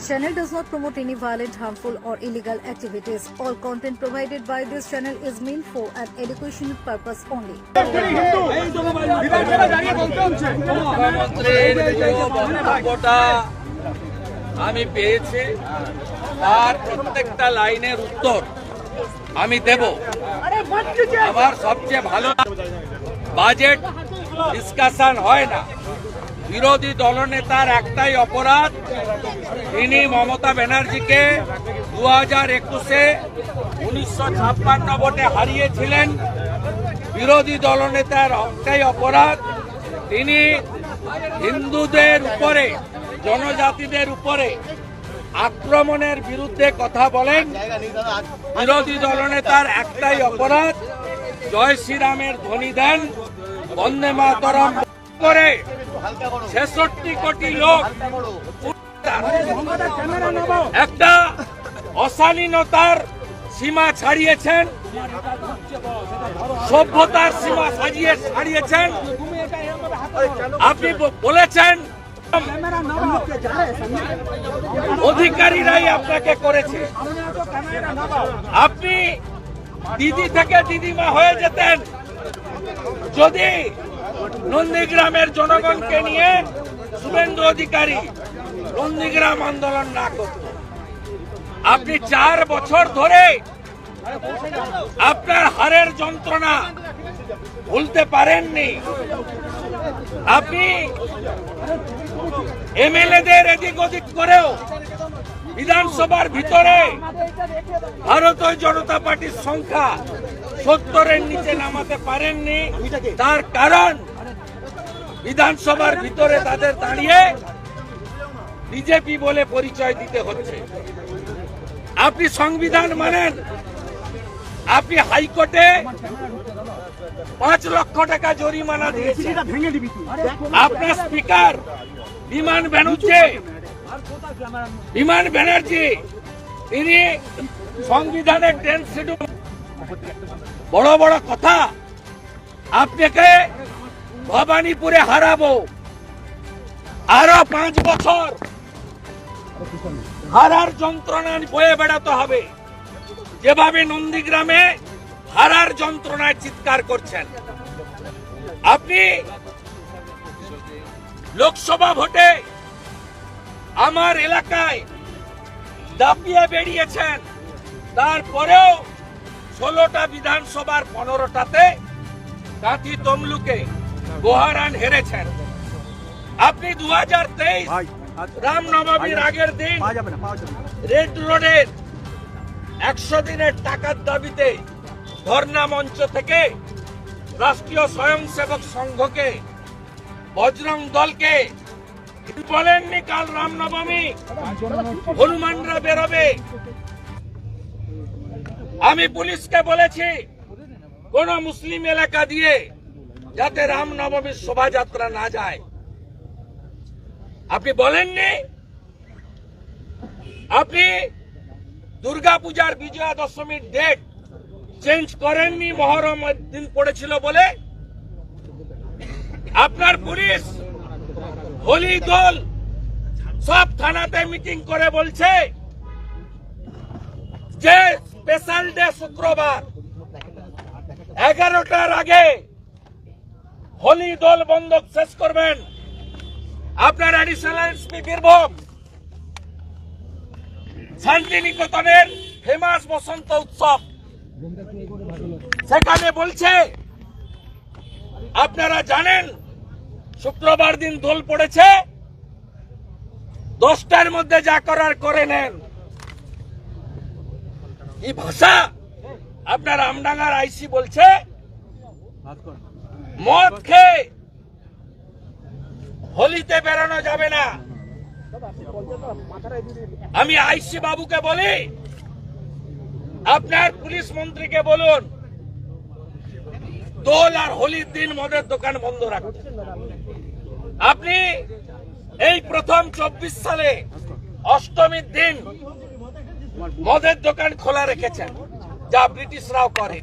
channel does not promote any violent, harmful or illegal activities. All content provided by this channel is meant for an educational purpose only. আমি পেয়েছি তার প্রত্যেকটা লাইনের উত্তর আমি দেব। আমার সবচেয়ে ভালো বাজেট ডিসকাশন হয় না। বিরোধী দলনেতার একটাই অপরাধ, তিনি মমতা ব্যানার্জিকে 2021-এ 1956 ভোটে হারিয়েছিলেন। বিরোধী দলনেতার একটাই অপরাধ, তিনি হিন্দুদের উপরে, জনজাতিদের উপরে আক্রমণের বিরুদ্ধে কথা বলেন। বিরোধী দলনেতার একটাই অপরাধ, জয় শ্রীরামের ধ্বনি দেন, বন্দে মাতরম করে 66 কোটি লোক একটা অশালীনতার সীমা ছাড়িয়েছেন, সভ্যতার সীমা ছাড়িয়েছেন। আপনি বলেছেন অধিকারীরাই আপনাকে করেছে। আপনি দিদি থেকে দিদিমা হয়ে যেতেন যদি নন্দীগ্রামের জনগণকে নিয়ে শুভেন্দু অধিকারী নন্দীগ্রাম আন্দোলন না করত। আপনি 4 বছর ধরে আপনার হারের যন্ত্রণা ভুলতে পারেননি। আপনি এমএলএদের এদিক ওদিক করেও বিধানসভার ভিতরে ভারতীয় জনতা পার্টির সংখ্যা 70-এর নিচে নামাতে পারেননি। তার কারণ বিধানসভার ভিতরে তাদের দাঁড়িয়ে বিজেপি বলে পরিচয় দিতে হচ্ছে। আপনি সংবিধান মানেন, আপনি হাইকোর্টে 5 লক্ষ টাকা জরিমানা দিয়েছেন। আপনার স্পিকার বিমান ব্যানার্জি তিনি সংবিধানের 10 শিডিউল, বড় বড় কথা। আপনাকে ভবানীপুরে হারাবো, আরো 5 বছর হারার যন্ত্রণা বয়ে বেড়াতে হবে। যেভাবে নন্দীগ্রামে হারার যন্ত্রণায় চিৎকার করছেন, আপনি লোকসভা ভোটে আমার এলাকায় দাপিয়ে বেরিয়েছেন। তারপরেও 16টা বিধানসভার 15টাতে কাঁথি তমলুকে গোহারান হেরেছেন। আপনি 2023 রামনবমীর আগের দিন রেড রোডের 100 দিনের টাকার দাবিতে ধর্ণা মঞ্চ থেকে রাষ্ট্রীয় স্বয়ংসেবক সংঘকে, বজরং দলকে বলেননি কাল রামনবমী হনুমানরা বেরোবে। আমি পুলিশকে বলেছি কোন মুসলিম এলাকা দিয়ে যাতে রামনবমীর শোভাযাত্রা না যায়। আপনি বলেননি। আপনি দুর্গাপূজার বিজয়া দশমীর ডেট চেঞ্জ করেননি, মহরম দিন পড়েছিল বলে। আপনার পুলিশ হোলি দল সব থানাতে মিটিং করে বলছে যে স্পেশাল ডে শুক্রবার 11টার আগে হোলি দল বন্ধক শেষ করবেন। আপনার অ্যাডিশনাল এসপি বীরভূম শান্তিনিকেতনের ফেমাস বসন্ত উৎসব, সেখানে বলছে আপনারা জানেন শুক্রবার দিন দোল পড়েছে, 10টার মধ্যে যা করার করে নেন। এই ভাষা আপনার আমডাঙ্গার আইসি বলছে মদ খেয়ে হোলিতে বেরোনো যাবে না। আমি আইসি বাবুকে বলি, আপনার পুলিশ মন্ত্রীকে বলুন দোল আর হোলির দিন মদের দোকান বন্ধ রাখুন। আপনি এই প্রথম 24 সালে অষ্টমীর দিন মদের দোকান খোলা রেখেছেন, যা ব্রিটিশরাও করে।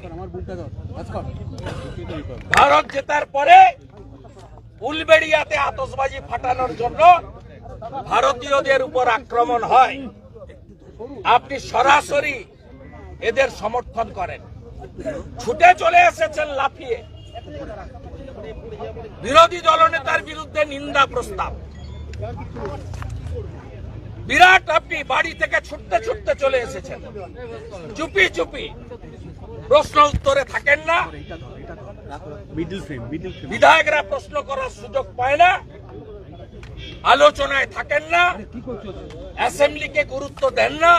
ভারত জেতার পরে উলবেড়িয়াতে আতশবাজি ফাটানোর জন্য ভারতীয়দের উপর আক্রমণ হয় আপনি সরাসরি এদের সমর্থন করেন, ছুটে চলে এসেছেন লাফিয়ে বিরোধী দলনেতার বিরুদ্ধে নিন্দা প্রস্তাব। বিরাট আপনি বাড়ি থেকে ছুটতে ছুটতে চলে এসেছেন, চুপি চুপি প্রশ্ন উত্তরে থাকেন না, বিধায়করা প্রশ্ন করার সুযোগ পায় না, আলোচনায় থাকেন না, অ্যাসেম্বলিকে গুরুত্ব দেন না,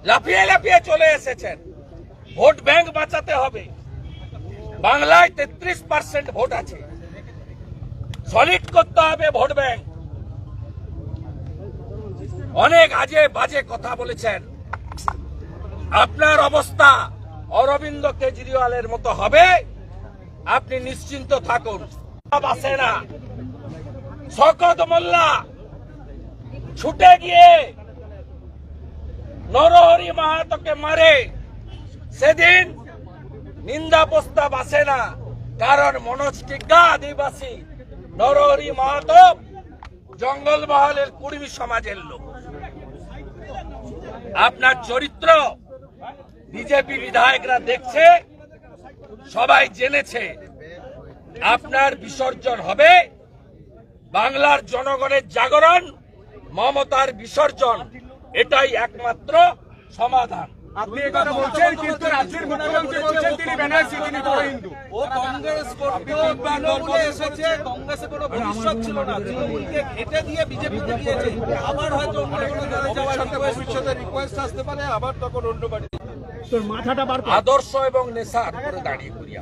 লাফিয়ে লাফিয়ে চলে এসেছেন। ভোট ব্যাংক বাঁচাতে হবে, বাংলায় 33% ভোট আছে, সলিড করতে হবে ভোট ব্যাংক। অনেক আজে বাজে কথা বলেছেন, আপনার অবস্থা অরবিন্দ কেজরিওয়ালের মতো হবে, আপনি নিশ্চিন্ত থাকুন। আসে না, শওকত মোল্লা ছুটে গিয়ে নরহরি মাহাতোকে মারে, সেদিন নিন্দা প্রস্তাব আসে না, কারণ মনোজ টিগ্গা আদিবাসী, নরহরি মাহাতো জঙ্গলমহলের কুর্মী সমাজের লোক। আপনার চরিত্র বিজেপি বিধায়করা দেখছে, সবাই জেনেছে। আপনার বিসর্জন হবে, বাংলার জনগণের জাগরণ, মমতার বিসর্জন, এটাই একমাত্র সমাধান। আপনি একথা বলছেন, কিন্তু রাজ্যের মুখ্যমন্ত্রী বলছেন তিনি ব্যানার্জি, তিনি বড় হিন্দু। ও কংগ্রেস করতে তৃণমূলে এসেছে, কংগ্রেসে কোনো ভবিষ্যৎ ছিল না, তৃণমূলকে ঘেটে দিয়ে বিজেপিতে দিয়েছে। আবার হয়তো অন্য কোনো দলে যাওয়ার ভবিষ্যতের রিকোয়েস্ট আসতে পারে, আবার তখন অন্য বাড়ি। আদর্শ এবং নেশার উপরে দাঁড়িয়ে করি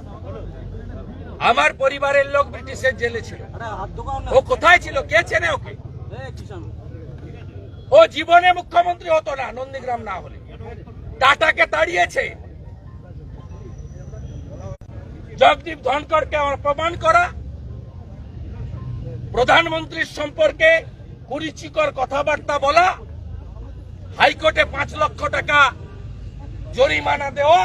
আমার পরিবারের লোক ব্রিটিশের জেলে ছিল, ও কোথায় ছিল, কে চেনে ওকে? ও জীবনে মুখ্যমন্ত্রী হতো না নন্দীগ্রাম না হলে, টাটাকে তাড়িয়েছে। জগদীপ ধনকরকে অপমান করা, প্রধানমন্ত্রীর সম্পর্কে কুরুচিকর কথাবার্তা বলা, হাইকোর্টে 5 লক্ষ টাকা জরিমানা দেওয়া,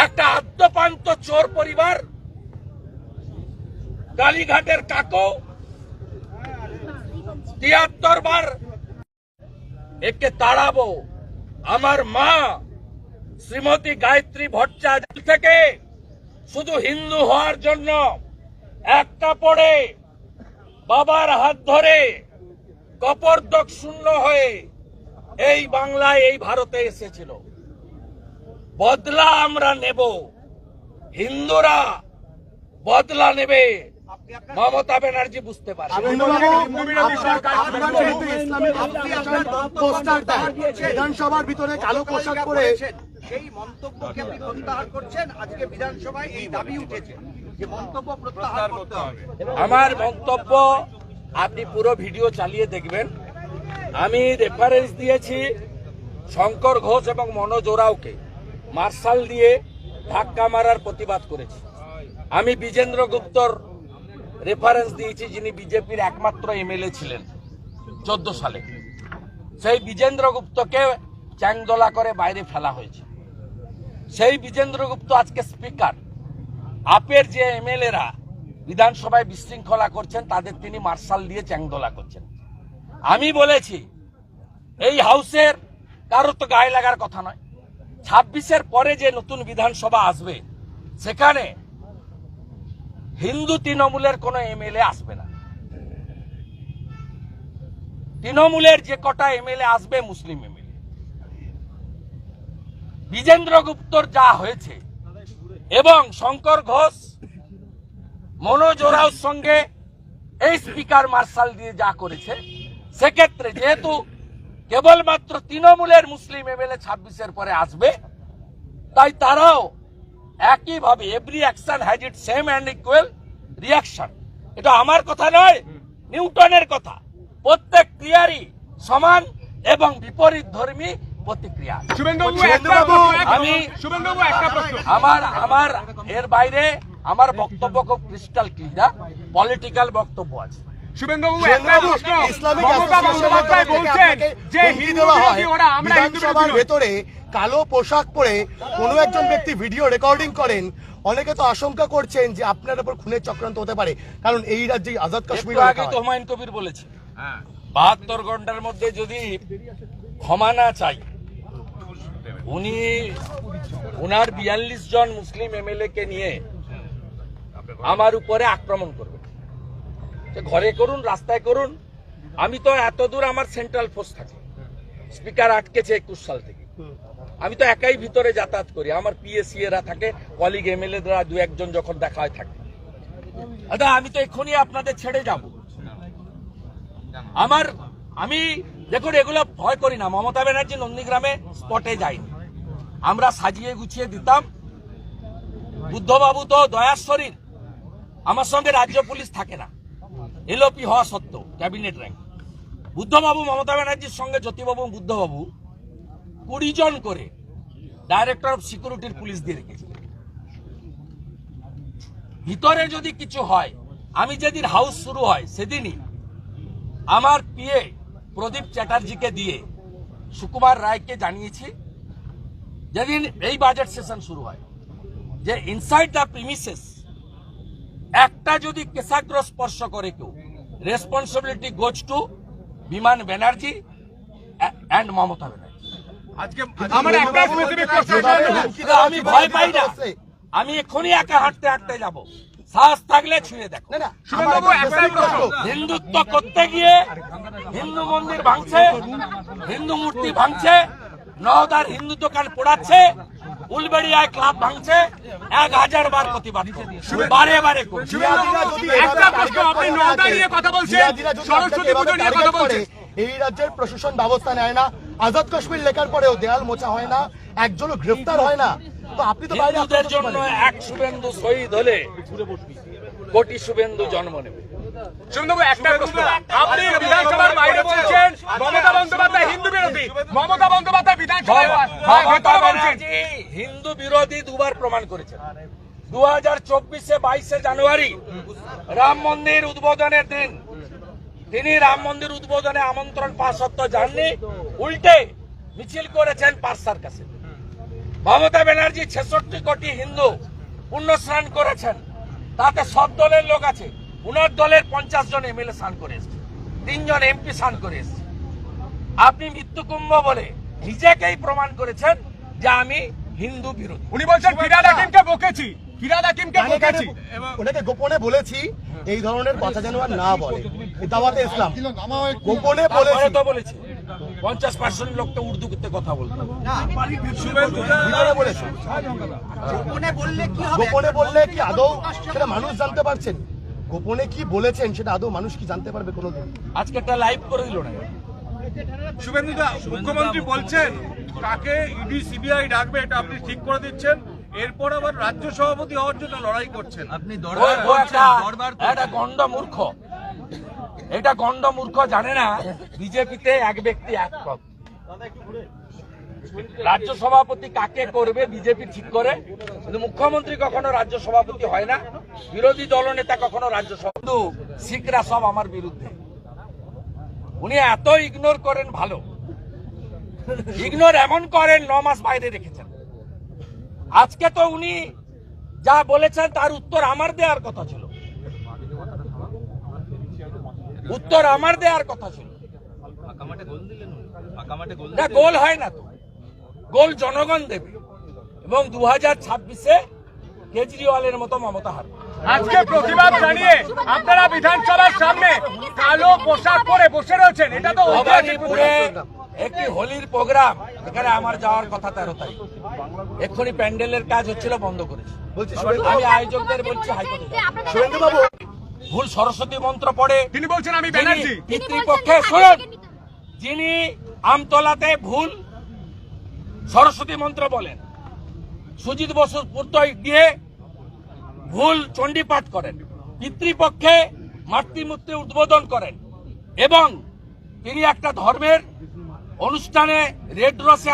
একটা আদ্যপান্ত চোর পরিবার, কালীঘাটের কাকু 73 বার একে তাড়াবো। আমার মা শ্রীমতী গায়ত্রী ভট্টাচার্য থেকে শুধু হিন্দু হওয়ার জন্য এক কাপড়ে বাবার হাত ধরে কপর্দক শূন্য হয়ে এই বাংলায়, এই ভারতে এসেছিল। বদলা আমরা নেব, হিন্দুরা বদলা নেবে, মমতা ব্যানার্জি বুঝতে পারে। বিধানসভার ভিতরে কালো পোশাক পরে সেই মন্তব্যকে আপনি প্রত্যাহার করছেন। আজকে বিধানসভায় এই দাবি উঠেছে যে মন্তব্য প্রত্যাহার করতে হবে। আমার মন্তব্য আপনি পুরো ভিডিও চালিয়ে দেখবেন। আমি রেফারেন্স দিয়েছি শঙ্কর ঘোষ এবং মনোজ ওরাওকে মার্শাল দিয়ে ধাক্কা মারার প্রতিবাদ করেছি। আমি বিজেন্দ্র গুপ্তর রেফারেন্স দিয়েছি, যিনি বিজেপির একমাত্র এমএলএ ছিলেন 14 সালে। সেই বিজেন্দ্র গুপ্তকে চ্যাংদোলা করে বাইরে ফেলা হয়েছে। সেই বিজেন্দ্র গুপ্ত আজকে স্পিকার। আপের যে এমএলএরা বিধানসভায় বিশৃঙ্খলা করছেন, তাদের তিনি মার্শাল দিয়ে চ্যাংদোলা করছেন। আমি বলেছি এই হাউসের কারো তো গায়ে লাগার কথা নয়। 26-এর পরে যে নতুন বিধানসভা আসবে, সেখানে হিন্দু তৃণমূলের কোন এমএলএ আসবে না। তৃণমূলের যে কটা এমএলএ আসবে মুসলিম এমএলএ। বিজেন্দ্র গুপ্তর যা হয়েছে এবং শঙ্কর ঘোষ মনোজ ওরাওর সঙ্গে এই স্পিকার মার্শাল দিয়ে যা করেছে, সেক্ষেত্রে যেহেতু কেবলমাত্র তৃণমূলের মুসলিম এমএলএ 26-এর পরে আসবে, তাই তারাও একইভাবে every action has it same and equal reaction. এটা আমার কথা নয়, নিউটনের কথা। প্রত্যেক ক্রিয়ারই সমান এবং বিপরীত ধর্মী প্রতিক্রিয়া। আমি আমার এর বাইরে আমার বক্তব্য খুব ক্রিস্টাল ক্লিয়ার, পলিটিক্যাল বক্তব্য আছে। বিধানসভার ভেতরে কালো পোশাক পরে কোনো একজন ব্যক্তি ভিডিও রেকর্ডিং করেন, অনেকে তো আশঙ্কা করছেন যে আপনার উপর খুনের চক্রান্ত হতে পারে, কারণ এই রাজ্যে আজাদ কাশ্মীর একটু আগে তো হুমায়ুন কবির বলেছে 72 ঘন্টার মধ্যে যদি ক্ষমা না চাই, উনি ওনার 42 জন মুসলিম এমএলএ কে নিয়ে আমার উপরে আক্রমণ করবে। ঘরে করুন, রাস্তায় করুন, আমি তো এত দূর আমার সেন্ট্রাল ফোর্স থাকে, স্পিকার আটকেছে 21 সাল থেকে, আমি তো একাই ভিতরে যাতায়াত করি, আমার পিএসসি এরা থাকে, কলিগ এমএলএ দ্বারা দু একজন যখন দেখা হয় থাকে। দাদা আমি তো এক্ষুনি আপনাদের ছেড়ে যাব। আমি দেখুন এগুলো ভয় করি না। মমতা ব্যানার্জি নন্দীগ্রামে স্পটে যায়নি, আমরা সাজিয়ে গুছিয়ে দিতাম। বুদ্ধবাবু তো দয়ার শরীর, আমার সঙ্গে রাজ্য পুলিশ থাকে না, এলওপি হওয়া সত্ত্বেও ক্যাবিনেট র্যাঙ্ক। বুদ্ধবাবু মমতা ব্যানার্জির সঙ্গে জ্যোতিবাবু বুদ্ধবাবু 20 জন করে ডাইরেক্টর অফ সিকিউরিটির পুলিশ দিয়ে রেখেছে। ভিতরে যদি কিছু হয়, আমি যেদিন হাউস শুরু হয় সেদিনই আমার পিএ প্রদীপ চ্যাটার্জিকে দিয়ে সুকুমার রায়কে জানিয়েছি, যেদিন এই বাজেট সেশন শুরু হয়, যে ইনসাইড দ্য প্রিমিসেস একটা যদি কেশাগ্র স্পর্শ করে কেউ, রেসপন্সিবিলিটি গোজ টু বিমান ব্যানার্জি অ্যান্ড মমতা ব্যানার্জি। আমার একটা স্পেসিফিক প্রশ্ন, আমি ভয় পাই না, আমি এক্ষুনি একা হাঁটতে হাঁটতে যাব, সাহস থাকলে ছুঁয়ে দেখো। শুভেন্দুবাবু একটা প্রশ্ন, হিন্দুত্ব করতে গিয়ে হিন্দু মন্দির ভাঙছে, হিন্দু মূর্তি ভাঙছে, নওদার হিন্দু দোকান পোড়াচ্ছে, উলবেড়িয়ায় ক্লাব ভাঙছে, 1000 বার প্রতিবাদ বারে বারে করছে। একটা প্রশ্ন, আপনি নওদা নিয়ে কথা বলছেন, সরস্বতী পুজো নিয়ে কথা বলছেন, এই রাজ্যের প্রশাসন ব্যবস্থা নেয় না, আজাদ কাশ্মীর লেখার পরেও দেয়াল মোছা হয় না, একজনও গ্রেফতার হয় না, তো আপনি তো বাইরে হিন্দুদের জন্য এক শুভেন্দু শহীদ হলে কোটি শুভেন্দু জন্ম নেবে। শুভেন্দুবাবু একটা প্রশ্ন, আপনি বিধানসভার বাইরে বলছেন মমতা বন্দ্যোপাধ্যায় হিন্দু বিরোধী, মমতা বন্দ্যোপাধ্যায় বিধানসভায় ভেতরে বলছেন হিন্দু বিরোধী দুবার প্রমাণ করেছেন। 2024-এ 22 জানুয়ারি রাম মন্দির উদ্বোধনের দিন তিনি রাম মন্দির উদ্বোধনে আমন্ত্রণ পাওয়া সত্ত্বেও যাননি, উল্টে মিছিল করেছেন পার্সার কাছে। মমতা ব্যানার্জি 66 কোটি হিন্দু পুণ্য স্নান করেছেন, তাতে সব দলের লোক আছে, উনার দলের 50 জন এমএলএ স্নান করে এসেছে, 3 জন এমপি স্নান করে এসেছে। আপনি মৃত্যু কুম্ভ বলে নিজেকেই প্রমাণ করেছেন যে আমি হিন্দু বিরোধী। উনি বলছেন ফিরহাদ হাকিমকে বকেছি, ফিরহাদ হাকিমকে বকেছি, ওনাকে গোপনে বলেছি এই ধরনের কথা যেন আর না বলে, দাওয়াতে ইসলাম গোপনে তারপরে তো বলেছি, বলেছে 50% লোক তো উর্দু করতে কথা বলতো। ভিতরে বলেছি। গোপনে বললে কি আদৌ সেটা মানুষ জানতে পারছেন? গোপনে কি বলেছেন সেটা আদৌ মানুষ কি জানতে পারবে কোনোদিন? আজকে একটা লাইভ করে দিল না। শুভেন্দুদা, মুখ্যমন্ত্রী বলছেন কাকে ইডি সিবিআই ডাকবে এটা আপনি ঠিক করে দিচ্ছেন, এরপর আবার রাজ্য সভাপতি হওয়ার জন্য লড়াই করছেন। আপনি এটা গন্ড মূর্খ, এটা গন্ড মূর্খ জানে না বিজেপিতে এক ব্যক্তি এক পদ। রাজ্য সভাপতি কাকে করবে বিজেপি ঠিক করে, কিন্তু মুখ্যমন্ত্রী কখনো রাজ্য সভাপতি হয় না, বিরোধী দলনেতা কখনো রাজ্য সভাপতি। শিখরা সব আমার বিরুদ্ধে, উনি এত ইগনোর করেন, ভালো ইগনোর এমন করেন 9 মাস বাইরে রেখেছেন। আজকে তো উনি যা বলেছেন তার উত্তর আমার দেওয়ার কথা ছিল, উত্তর আমার দেওয়ার কথা ছিল। না, গোল হয় না তো, গোল জনগণ দেবে, এবং 2026-এ কেজরিওয়ালের মতো মমতা হারবে। আজকে প্রতিবাদ জানিয়ে আপনারা বিধানসভার সামনে কালো পোশাক পরে বসে রয়েছেন, এটা তো ভবানীপুরে একটি হোলির প্রোগ্রাম, এখানে আমার যাওয়ার কথা 13 তারিখ, এক্ষুনি প্যান্ডেলের কাজ হচ্ছিল, বন্ধ করেছে। বলছি আমি আয়োজকদের বলছি হাইকোর্টে যাও। শুভেন্দুবাবু, ভুল সরস্বতী মন্ত্র পড়ে তিনি বলছেন আমি ব্যানার্জি, পিতৃপক্ষে শুনুন, যিনি আমতলাতে ভুল সরস্বতী মন্ত্র বলেন, সুজিত বসুর পুত্র গিয়ে ভুল চণ্ডীপাঠ করেন, পিতৃপক্ষে মাতৃমূর্তি উদ্বোধন করেন, এবং তিনি একটা ধর্মের অনুষ্ঠানে রেড রসে